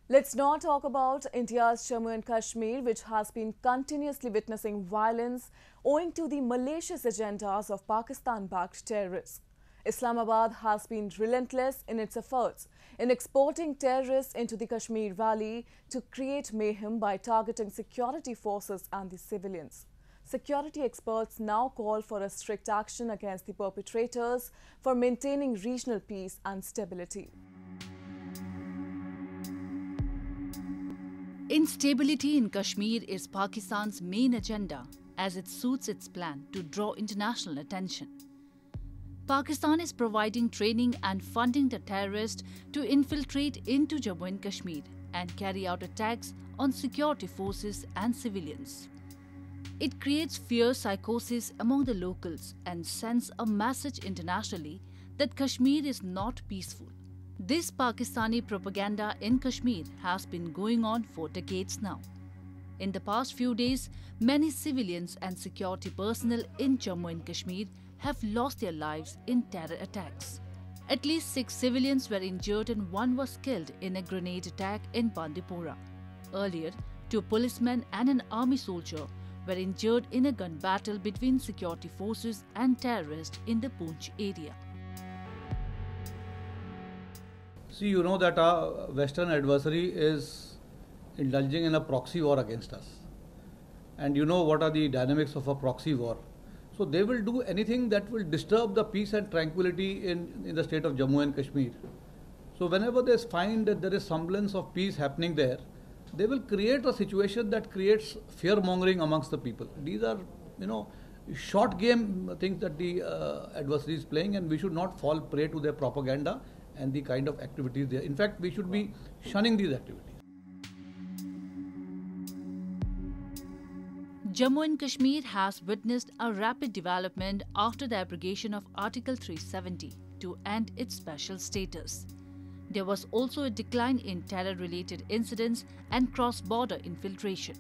Let's now talk about India's Jammu and Kashmir, which has been continuously witnessing violence owing to the malicious agendas of Pakistan-backed terrorists. Islamabad has been relentless in its efforts in exporting terrorists into the Kashmir Valley to create mayhem by targeting security forces and the civilians. Security experts now call for a strict action against the perpetrators for maintaining regional peace and stability. Instability in Kashmir is Pakistan's main agenda as it suits its plan to draw international attention. Pakistan is providing training and funding the terrorists to infiltrate into Jammu and Kashmir and carry out attacks on security forces and civilians. It creates fear psychosis among the locals and sends a message internationally that Kashmir is not peaceful. This Pakistani propaganda in Kashmir has been going on for decades now. In the past few days, many civilians and security personnel in Jammu and Kashmir have lost their lives in terror attacks. At least 6 civilians were injured and 1 was killed in a grenade attack in Bandipora. Earlier, 2 policemen and an army soldier were injured in a gun battle between security forces and terrorists in the Poonch area. See, you know that our Western adversary is indulging in a proxy war against us. And you know what are the dynamics of a proxy war. So they will do anything that will disturb the peace and tranquility in the state of Jammu and Kashmir. So whenever they find that there is semblance of peace happening there, they will create a situation that creates fear-mongering amongst the people. These are, short game things that the adversary is playing, and we should not fall prey to their propaganda and the kind of activities there. In fact, we should be shunning these activities. Jammu and Kashmir has witnessed a rapid development after the abrogation of Article 370 to end its special status. There was also a decline in terror-related incidents and cross-border infiltration.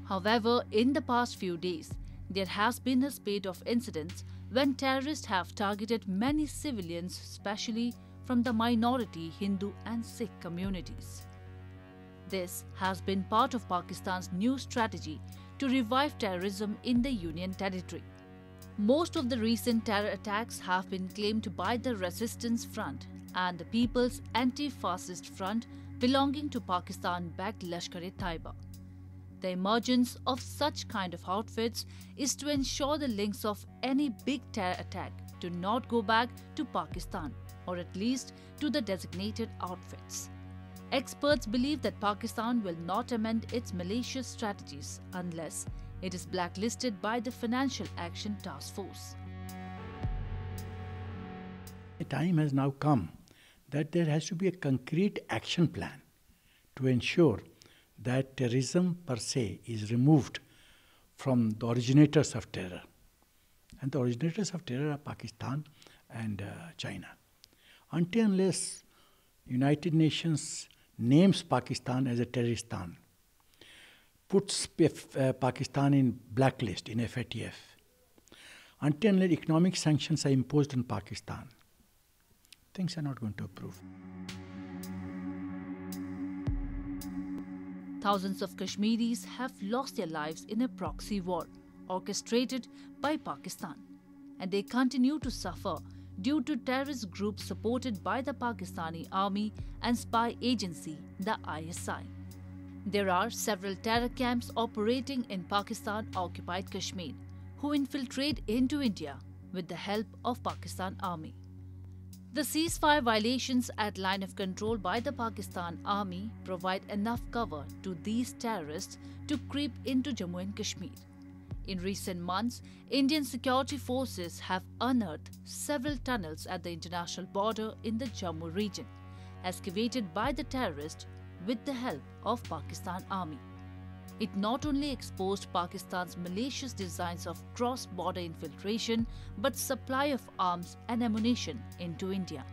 However, in the past few days, there has been a spate of incidents when terrorists have targeted many civilians, especially from the minority Hindu and Sikh communities. This has been part of Pakistan's new strategy to revive terrorism in the Union territory. Most of the recent terror attacks have been claimed by the Resistance Front and the People's Anti-Fascist Front belonging to Pakistan-backed Lashkar-e-Taiba. The emergence of such kind of outfits is to ensure the links of any big terror attack do not go back to Pakistan, or at least to the designated outfits. Experts believe that Pakistan will not amend its malicious strategies unless it is blacklisted by the Financial Action Task Force. The time has now come that there has to be a concrete action plan to ensure that terrorism per se is removed from the originators of terror. And the originators of terror are Pakistan and China. Until unless United Nations names Pakistan as a terroristan, puts Pakistan in blacklist in FATF, until unless economic sanctions are imposed on Pakistan, things are not going to improve. Thousands of Kashmiris have lost their lives in a proxy war orchestrated by Pakistan, and they continue to suffer due to terrorist groups supported by the Pakistani army and spy agency, the ISI. There are several terror camps operating in Pakistan-occupied Kashmir who infiltrate into India with the help of Pakistan army. The ceasefire violations at line of control by the Pakistan army provide enough cover to these terrorists to creep into Jammu and Kashmir. In recent months, Indian security forces have unearthed several tunnels at the international border in the Jammu region, excavated by the terrorists with the help of Pakistan army. It not only exposed Pakistan's malicious designs of cross-border infiltration, but supply of arms and ammunition into India.